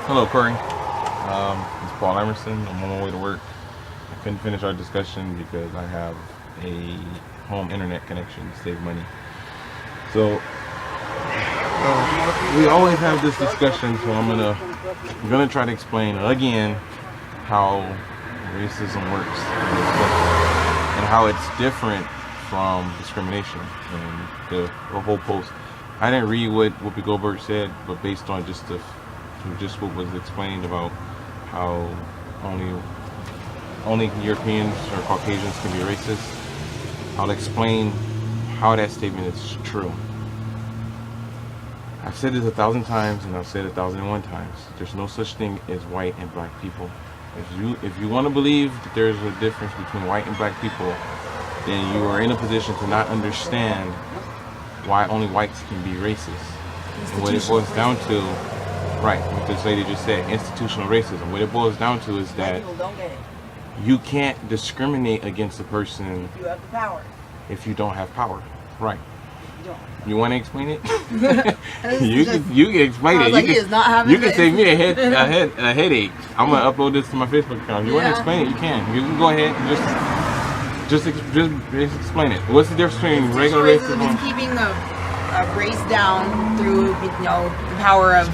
Hello, Corey. It's Paul Emerson. I'm on my way to work. I couldn't finish our discussion because I have a home internet connection to save money. So we always have this discussion. So I'm gonna try to explain again how racism works and how it's different from discrimination and the whole post. I didn't read what Whoopi Goldberg said, but based on just what was explained about how only Europeans or Caucasians can be racist, I'll explain how that statement is true. I've said this 1,000 times and I've said it 1,001 times. There's no such thing as white and black people. If you want to believe that there's a difference between white and black people, then you are in a position to not understand why only whites can be racist. And what it boils down to, right, what this lady just said, institutional racism. What it boils down to is that people don't get it. you can't discriminate against a person You have the power. if you don't have power. Right. You don't. You want to explain it? Just- you can explain I was it. like, You he is not having you can it. save me a headache. I'm gonna upload this to my Facebook account. If you want to Yeah. explain it, you can. You can go ahead and just explain it. What's the difference between regular Racism racism? is keeping a race down through, the power of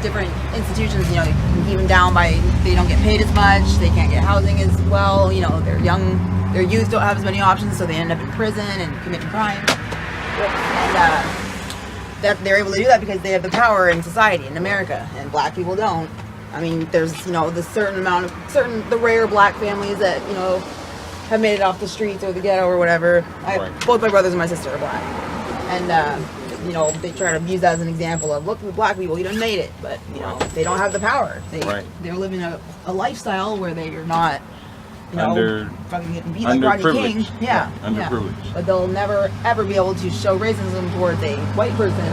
different institutions. You can keep them down by they don't get paid as much, they can't get housing as well. They're young, their youth don't have as many options, so they end up in prison and committing crime. And that they're able to do that because they have the power in society in America, and black people don't. I mean, there's the rare black families that have made it off the streets or the ghetto or whatever. Right. Both my brothers and my sister are black, and they try to use that as an example of, look, the black people, you done made it, but they don't have the power. They're living a lifestyle where they are not fucking getting beat like Rodney King. Yeah, underprivileged. But they'll never ever be able to show racism towards a white person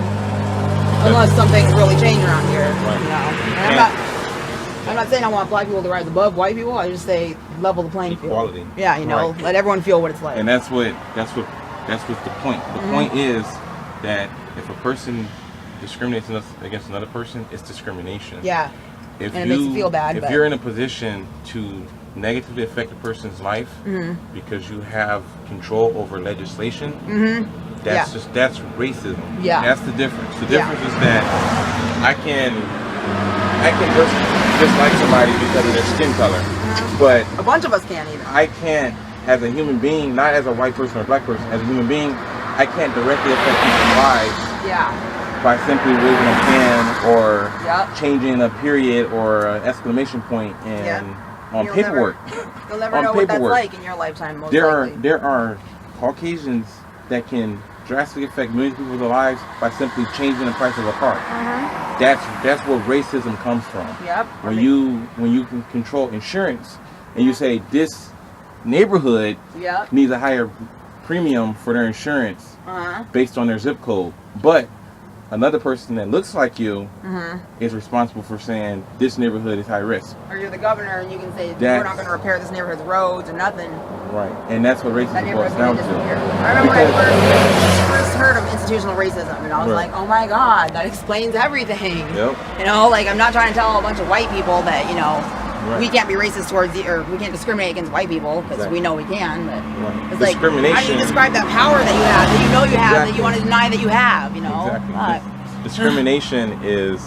unless something's really changed around here. Right. And I'm not saying I want black people to rise above white people. I just say level the playing field. Equality. Yeah, Right. let everyone feel what it's like. And that's what's the point. The point is that if a person discriminates against another person, it's discrimination. Yeah. If And it makes you feel bad, If but- you're in a position to negatively affect a person's life because you have control over legislation, that's racism. Yeah. That's the difference. The difference is that I can dislike somebody because of their skin color, but A bunch of us can't even. I can't, as a human being, not as a white person or a black person, as a human being, I can't directly affect people's lives Yeah. by simply waving a pen or Yep. changing a period or an exclamation point on You'll paperwork. You'll never On know what that's paperwork. like in your lifetime, most There likely. are Caucasians that can drastically affect millions of people's lives by simply changing the price of a car. That's where racism comes from. Yep. When you can control insurance and you say this neighborhood Yep. needs a higher premium for their insurance based on their zip code, but another person that looks like you is responsible for saying this neighborhood is high risk. Or you're the governor and you can say, we're That's- not going to repair this neighborhood's roads or nothing. Right. And that's what That racism boils neighborhood's down going to disappear. to. I remember when Because- I first heard of institutional racism, and I was Right. like, oh my God, that explains everything. Yep. I'm not trying to tell a bunch of white people that, Right. we can't be racist or we can't discriminate against white people, because Right. we know we can, but Right. it's like, how do you Discrimination- describe that power that you have, that you know you have, that Exactly. you want to deny that you have, Exactly. Fuck. Discrimination is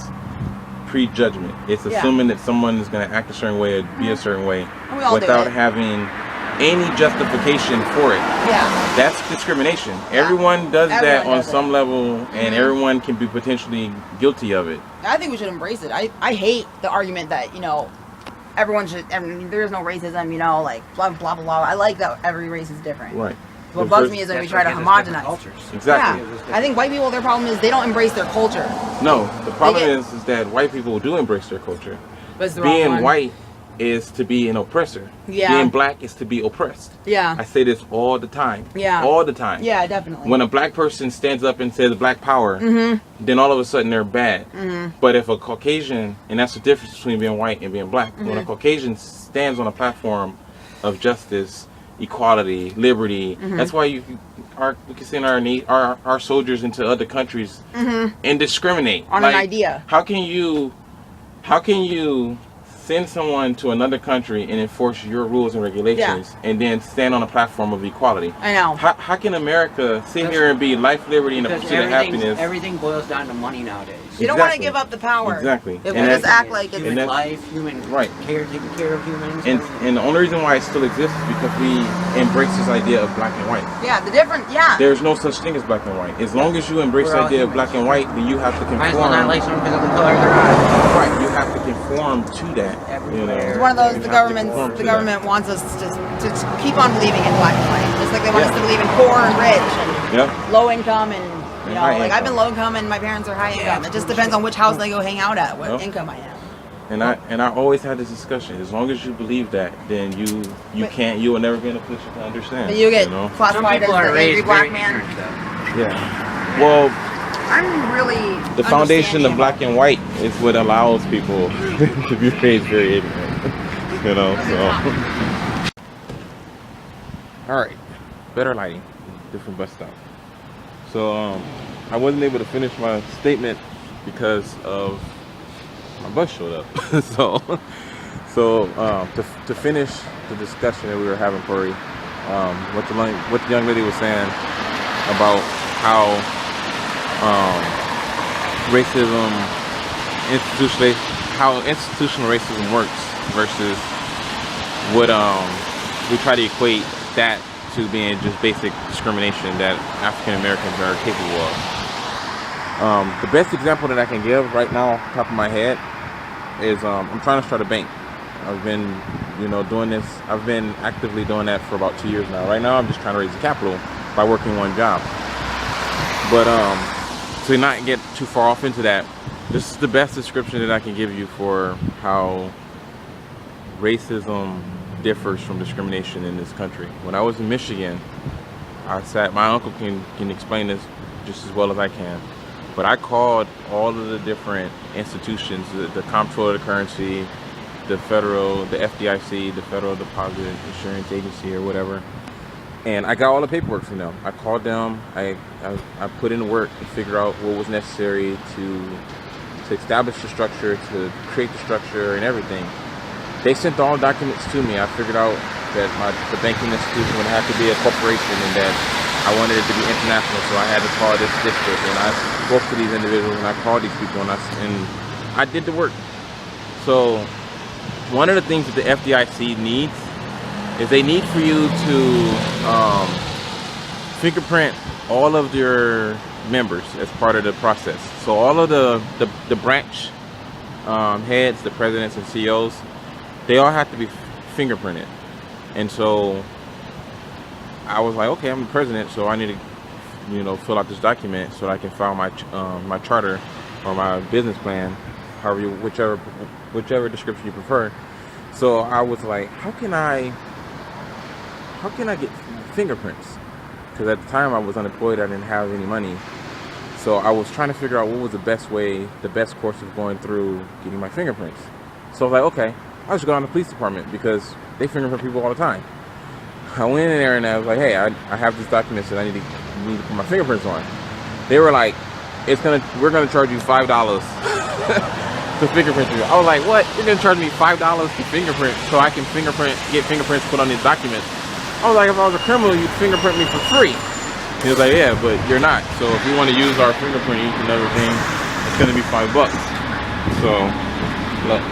prejudgment. It's Yeah. assuming that someone is going to act a certain way or be a certain way And we all do without it. having any justification for it. Yeah. That's discrimination. Everyone does Everyone that on does it. some level, and everyone can be potentially guilty of it. I think we should embrace it. I hate the argument that, everyone should, there is no racism, like blah, blah, blah, blah. I like that every race is different. Right. What bugs me is when we try to homogenize. Exactly. Yeah. I think white people, their problem is they don't embrace their culture. No, the problem get- is that white people do embrace their culture. But it's the wrong Being one. white is to be an oppressor. Yeah. Being black is to be oppressed. Yeah. I say this all the time. Yeah. All the time. Yeah, definitely. When a black person stands up and says black power, then all of a sudden they're bad. But if a Caucasian, and that's the difference between being white and being black, when a Caucasian stands on a platform of justice, equality, liberty, that's why we can send our soldiers into other countries and discriminate On an idea. How can how can you send someone to another country and enforce your rules and regulations and then stand on a platform of equality? I know. How can America sit here and be life, liberty, and the Because pursuit of happiness? everything boils down to money nowadays. You don't want to give up the power. Exactly. If we And just that's- act like it's human life, human Right. taking care of humans. And the only reason why it still exists is because we embrace this idea of black and white. yeah, the different There's no such thing as black and white. As long as you embrace We're the all idea of humans. black and white, then you have to Might as well not conform. like someone because of the color of their eyes. Right, you have to conform to that. You know, Everywhere. It's one of those You the have to conform government to the that. government wants us to keep on believing in black and white, just like they want us to believe in poor and rich and Yep. low income and you know, high like I've been income. low income and my parents are high income. It just depends on which house they go hang out at, what Yep. income I am. And I always had this discussion. As long as you believe that, then you But- will never be in a position to understand. But you get know? Some classified as people the are angry raised black very man. ignorant, though. Yeah. Well, I'm really the foundation of understanding black and white is what allows people to be raised very ignorant. You know, so. All right, better lighting, different bus stop. So I wasn't able to finish my statement because of my bus showed up. so to finish the discussion that we were having, Corey, what the young lady was saying about how racism, how institutional racism works versus what we try to equate that to being just basic discrimination that African Americans are capable of. The best example that I can give right now, off the top of my head, is I'm trying to start a bank. I've been, doing this. I've been actively doing that for about 2 years now. Right now, I'm just trying to raise the capital by working one job. But to not get too far off into that, this is the best description that I can give you for how racism differs from discrimination in this country. When I was in Michigan, my uncle can explain this just as well as I can, but I called all of the different institutions, the Comptroller of the Currency, the FDIC, the Federal Deposit Insurance Agency or whatever, and I got all the paperwork from them. I called them, I put in the work to figure out what was necessary to establish the structure, to create the structure and everything. They sent all the documents to me. I figured out that the banking institution would have to be a corporation and that I wanted it to be international, so I had to call this district, and I spoke to these individuals and I called these people and I did the work. So one of the things that the FDIC needs is they need for you to fingerprint all of your members as part of the process. So all of the branch heads, the presidents and CEOs, they all have to be fingerprinted. And so I was like, okay, I'm the president, so I need to, fill out this document so that I can file my charter or my business plan, whichever description you prefer. So I was like, how can I get fingerprints? Because at the time I was unemployed, I didn't have any money. So I was trying to figure out what was the best course of going through getting my fingerprints. So I was like, okay, I'll just go down to the police department because they fingerprint people all the time. I went in there and I was like, hey, I have this document that I need to put my fingerprints on. They were like, we're gonna charge you $5 to fingerprint you. I was like, what? You're gonna charge me $5 to fingerprint so I can get fingerprints put on these documents? I was like, if I was a criminal, you'd fingerprint me for free. He was like, yeah, but you're not. So if you want to use our fingerprint ink and everything, it's gonna be $5. So look.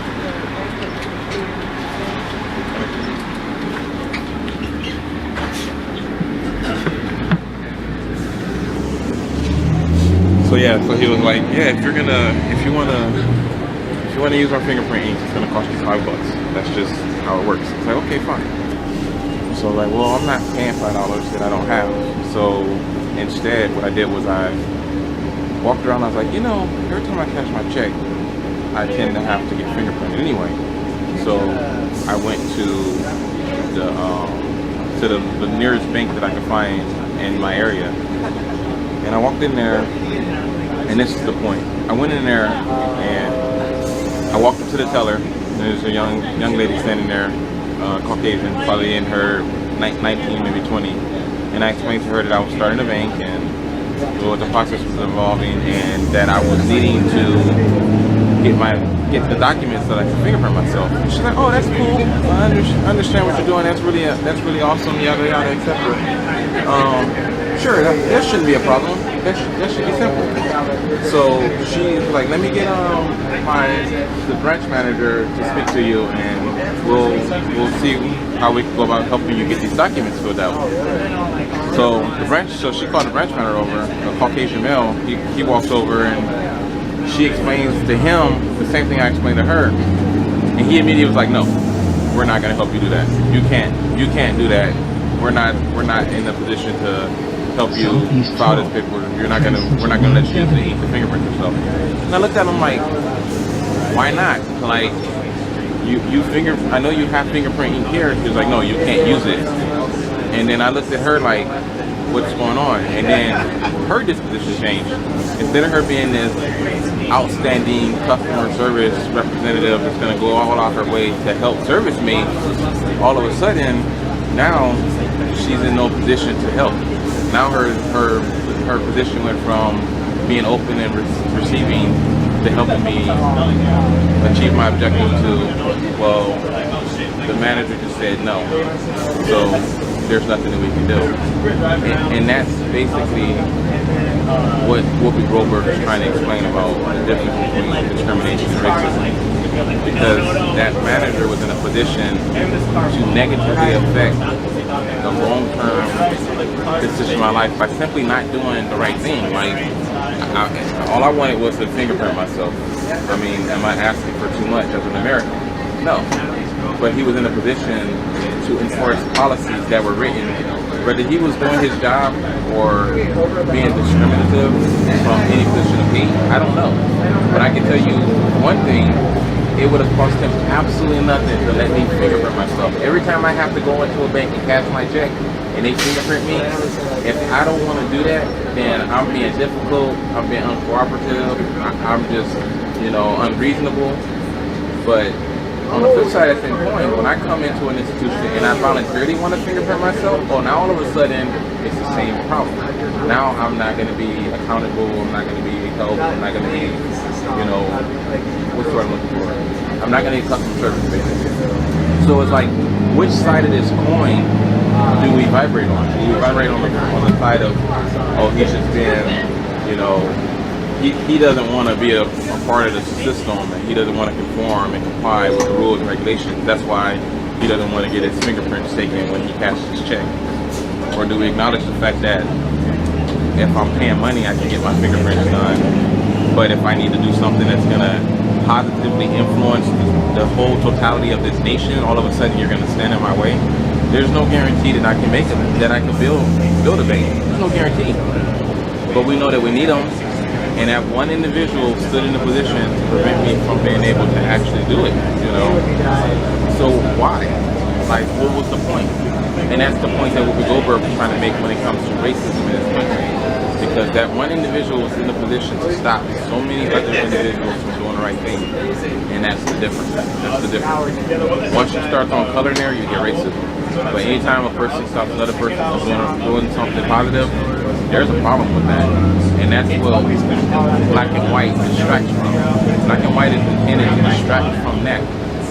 So yeah, so he was like, yeah, if you wanna use our fingerprint ink, it's gonna cost you $5. That's just how it works. It's like, okay, fine. So like, well, I'm not paying $5 that I don't have. So instead, what I did was I walked around. I was like, every time I cash my check, I tend to have to get fingerprinted anyway. So I went to the nearest bank that I could find in my area, and I walked in there. And this is the point. I went in there and I walked up to the teller. And there's a young lady standing there, Caucasian, probably in her 19, maybe 20. And I explained to her that I was starting a bank and what the process was involving, and that I was needing to get the documents so that I can fingerprint myself. And she's like, oh, that's cool. I understand what you're doing. That's really awesome. Yada yada, etc. Sure, that shouldn't be a problem. That should be simple. So she's like, let me get the branch manager to speak to you, and we'll see how we can go about helping you get these documents filled out. So she called the branch manager over, a Caucasian male. He walks over and she explains to him the same thing I explained to her, and he immediately was like, no, we're not going to help you do that. You can't do that. We're not in a position to help you file this paperwork. We're not gonna let you use the fingerprint yourself. And I looked at him like, why not? Like, I know you have fingerprinting here. He was like, no, you can't use it. And then I looked at her like, what's going on? And then her disposition changed. Instead of her being this outstanding customer service representative that's gonna go all out her way to help service me, all of a sudden, now she's in no position to help. Now her position went from being open and receiving to helping me achieve my objective to, well, the manager just said no, so there's nothing that we can do. And that's basically what Whoopi Goldberg is trying to explain about the difference between discrimination and racism. Because that manager was in a position to negatively affect the long-term decision of my life by simply not doing the right thing. Like, all I wanted was to fingerprint myself. I mean, am I asking for too much as an American? No. But he was in a position to enforce policies that were written, whether he was doing his job or being discriminative from any position of hate, I don't know. But I can tell you one thing, it would have cost him absolutely nothing to let me fingerprint myself. Every time I have to go into a bank and cash my check and they fingerprint me, if I don't want to do that, then I'm being difficult, I'm being uncooperative, I'm just, unreasonable. But on the flip side of the same coin, when I come into an institution and I voluntarily want to fingerprint myself, now all of a sudden it's the same problem. Now I'm not going to be accountable, I'm not going to be helped, I'm not going to be, what's the word I'm looking for? I'm not going to get customer service, basically. So it's like, which side of this coin do we vibrate on? Do we vibrate on the side of, he's just been, he doesn't want to be a part of the system, and he doesn't want to conform and comply with the rules and regulations. That's why he doesn't want to get his fingerprints taken when he cashes his check. Or do we acknowledge the fact that if I'm paying money, I can get my fingerprints done, but if I need to do something that's going to positively influence the whole totality of this nation, all of a sudden you're going to stand in my way? There's no guarantee that I can make it, that I can build a bank. There's no guarantee. But we know that we need them. And that one individual stood in a position to prevent me from being able to actually do it, So why? Like, what was the point? And that's the point that Whoopi Goldberg was trying to make when it comes to racism in this country. Because that one individual was in a position to stop so many other individuals from doing the right thing. And that's the difference. That's the difference. Once you start throwing color in there, you get racism. But anytime a person stops another person from doing something positive, there's a problem with that. And that's what black and white distracts from. Black and white is intended to distract from that.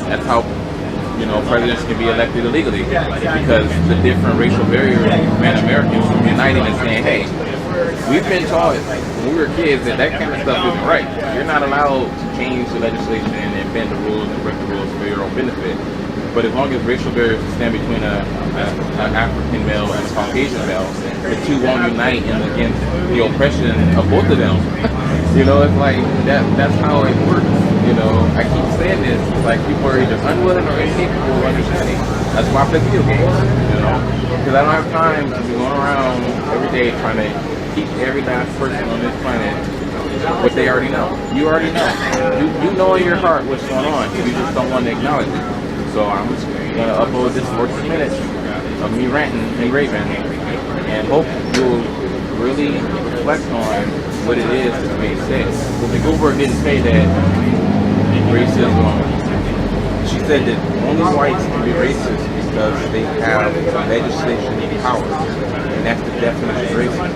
That's how, presidents can be elected illegally. Because the different racial barriers prevent Americans from uniting and saying, hey, we've been taught when we were kids that kind of stuff isn't right. You're not allowed to change the legislation and bend the rules and break the rules for your own benefit. But as long as racial barriers stand between an African male and a Caucasian male, the two won't unite against the oppression of both of them. It's like that's how it works. I keep saying this, like people are either unwilling or incapable of understanding. That's why I play video games, because I don't have time to be going around every day trying to teach every last person on this planet what they already know. You already know. You know in your heart what's going on. You just don't want to acknowledge it. So I'm just going to upload this 14 minutes of me ranting and raving, and hope you'll really reflect on what it is that's being said. Whoopi Goldberg didn't say that racism. She said that only whites can be racist because they have legislation power, and that's the definition of racism.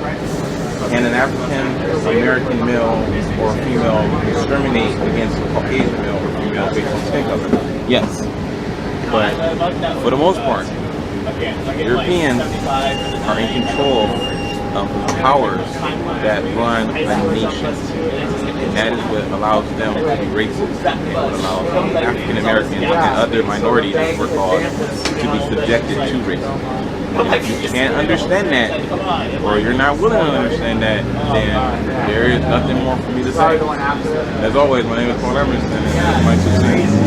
Can an African American male or female discriminate against a Caucasian male or female based on skin color? Yes. But for the most part, Europeans are in control of the powers that run a nation. And that is what allows them to be racist. And what allows African Americans and other minorities, as we're called, to be subjected to racism. And if you can't understand that, or you're not willing to understand that, then there is nothing more for me to say. As always, my name is Paul Emerson, and this is my 2 cents.